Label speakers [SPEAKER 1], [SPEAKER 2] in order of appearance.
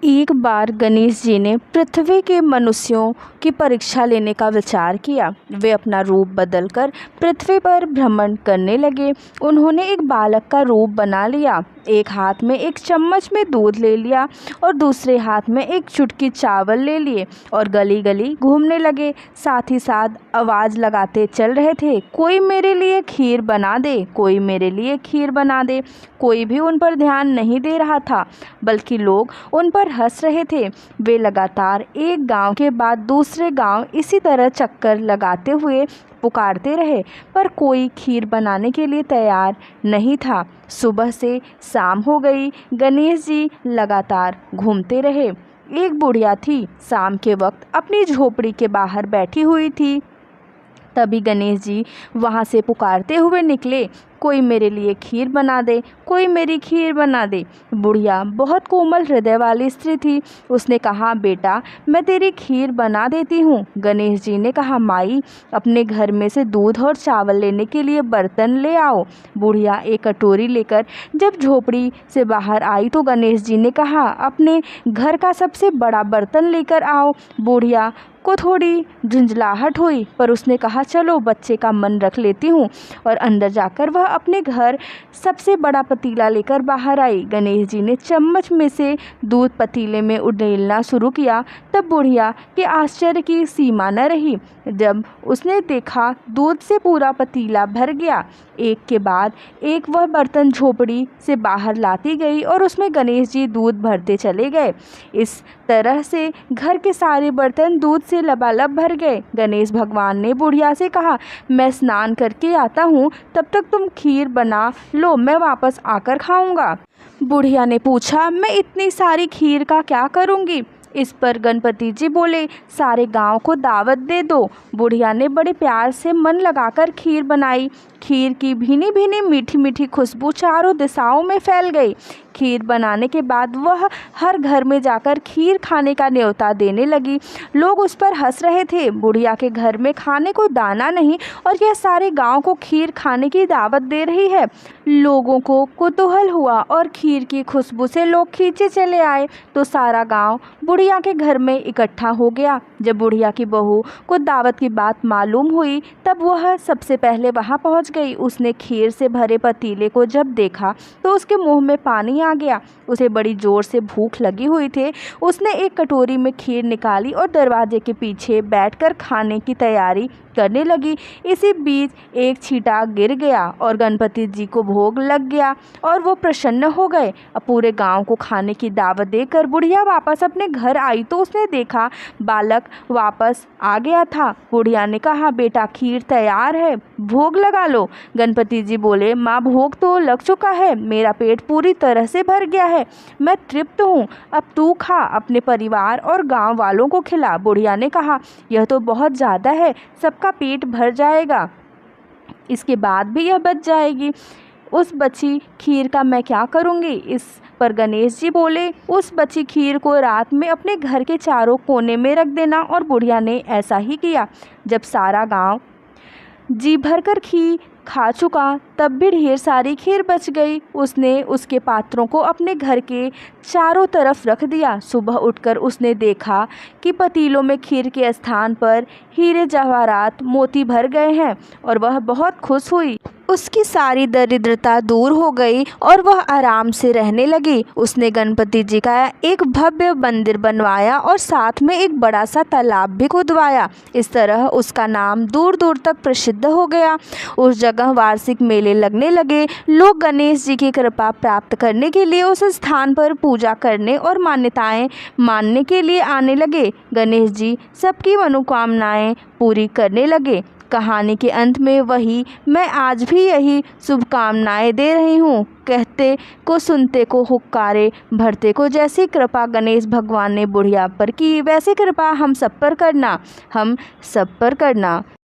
[SPEAKER 1] एक बार गणेश जी ने पृथ्वी के मनुष्यों की परीक्षा लेने का विचार किया। वे अपना रूप बदलकर पृथ्वी पर भ्रमण करने लगे। उन्होंने एक बालक का रूप बना लिया। एक हाथ में एक चम्मच में दूध ले लिया और दूसरे हाथ में एक चुटकी चावल ले लिए और गली गली घूमने लगे। साथ ही साथ आवाज़ लगाते चल रहे थे, कोई मेरे लिए खीर बना दे, कोई मेरे लिए खीर बना दे। कोई भी उन पर ध्यान नहीं दे रहा था, बल्कि लोग उन पर हंस रहे थे। वे लगातार एक गांव के बाद दूसरे गांव इसी तरह चक्कर लगाते हुए पुकारते रहे, पर कोई खीर बनाने के लिए तैयार नहीं था। सुबह से शाम हो गई, गणेश जी लगातार घूमते रहे। एक बुढ़िया थी, शाम के वक्त अपनी झोपड़ी के बाहर बैठी हुई थी। तभी गणेश जी वहाँ से पुकारते हुए निकले, कोई मेरे लिए खीर बना दे, कोई मेरी खीर बना दे। बुढ़िया बहुत कोमल हृदय वाली स्त्री थी। उसने कहा, बेटा मैं तेरी खीर बना देती हूँ। गणेश जी ने कहा, माई अपने घर में से दूध और चावल लेने के लिए बर्तन ले आओ। बुढ़िया एक कटोरी लेकर जब झोपड़ी से बाहर आई तो गणेश जी ने कहा, अपने घर का सबसे बड़ा बर्तन लेकर आओ। बुढ़िया को थोड़ी झुंझलाहट हुई, पर उसने कहा, चलो बच्चे का मन रख लेती हूँ, और अंदर जाकर वह अपने घर सबसे बड़ा पतीला लेकर बाहर आई। गणेश जी ने चम्मच में से दूध पतीले में उड़ेलना शुरू किया। तब बुढ़िया के आश्चर्य की सीमा न रही जब उसने देखा दूध से पूरा पतीला भर गया। एक के बाद एक वह बर्तन झोपड़ी से बाहर लाती गई और उसमें गणेश जी दूध भरते चले गए। इस तरह से घर के सारे बर्तन दूध से लबालब भर गए। गणेश भगवान ने बुढ़िया से कहा, मैं स्नान करके आता हूँ, तब तक तुम खीर बना लो, मैं वापस आकर खाऊंगा। बुढ़िया ने पूछा, मैं इतनी सारी खीर का क्या करूँगी? इस पर गणपति जी बोले, सारे गांव को दावत दे दो। बुढ़िया ने बड़े प्यार से मन लगाकर खीर बनाई। खीर की भीनी भीनी मीठी मीठी खुशबू चारों दिशाओं में फैल गई। खीर बनाने के बाद वह हर घर में जाकर खीर खाने का न्योता देने लगी। लोग उस पर हंस रहे थे। बुढ़िया के घर में खाने को दाना नहीं और यह सारे गांव को खीर खाने की दावत दे रही है। लोगों को कुतूहल हुआ और खीर की खुशबू से लोग खींचे चले आए तो सारा गांव बुढ़िया के घर में इकट्ठा हो गया। जब बुढ़िया की बहू को दावत की बात मालूम हुई तब वह सबसे पहले वहां पहुंच गई। उसने खीर से भरे पतीले को जब देखा तो उसके मुंह में पानी आ गया। उसे बड़ी जोर से भूख लगी हुई थी। उसने एक कटोरी में खीर निकाली और दरवाजे के पीछे बैठकर खाने की तैयारी करने लगी। इसी बीच एक छींटा गिर गया और गणपति जी को भोग लग गया और वो प्रसन्न हो गए। अब पूरे गांव को खाने की दावत देकर बुढ़िया वापस अपने घर आई तो उसने देखा बालक वापस आ गया था। बुढ़िया ने कहा, बेटा खीर तैयार है, भोग लगा लो। गणपति जी बोले, माँ भोग तो लग चुका है, मेरा पेट पूरी तरह से भर गया है, मैं तृप्त हूँ, अब तू खा, अपने परिवार और गांव वालों को खिला। बुढ़िया ने कहा, यह तो बहुत ज़्यादा है, सबका पेट भर जाएगा, इसके बाद भी यह बच जाएगी, उस बची खीर का मैं क्या करूँगी? इस पर गणेश जी बोले, उस बची खीर को रात में अपने घर के चारों कोने में रख देना। और बुढ़िया ने ऐसा ही किया। जब सारा गांव जी भरकर खीर खा चुका तब भी ढेर सारी खीर बच गई। उसने उसके पात्रों को अपने घर के चारों तरफ रख दिया। सुबह उठकर उसने देखा कि पतीलों में खीर के स्थान पर हीरे जवाहरात मोती भर गए हैं और वह बहुत खुश हुई। उसकी सारी दरिद्रता दूर हो गई और वह आराम से रहने लगी। उसने गणपति जी का एक भव्य मंदिर बनवाया और साथ में एक बड़ा सा तालाब भी खुदवाया। इस तरह उसका नाम दूर दूर तक प्रसिद्ध हो गया। उस जगह वार्षिक मेले लगने लगे। लोग गणेश जी की कृपा प्राप्त करने के लिए उस स्थान पर पूजा करने और मान्यताएं मानने के लिए आने लगे। गणेश जी सबकी मनोकामनाएं पूरी करने लगे। कहानी के अंत में वही मैं आज भी यही शुभकामनाएं दे रही हूँ। कहते को सुनते को हुक्कारे भरते को। जैसी कृपा गणेश भगवान ने बुढ़िया पर की वैसी कृपा हम सब पर करना, हम सब पर करना।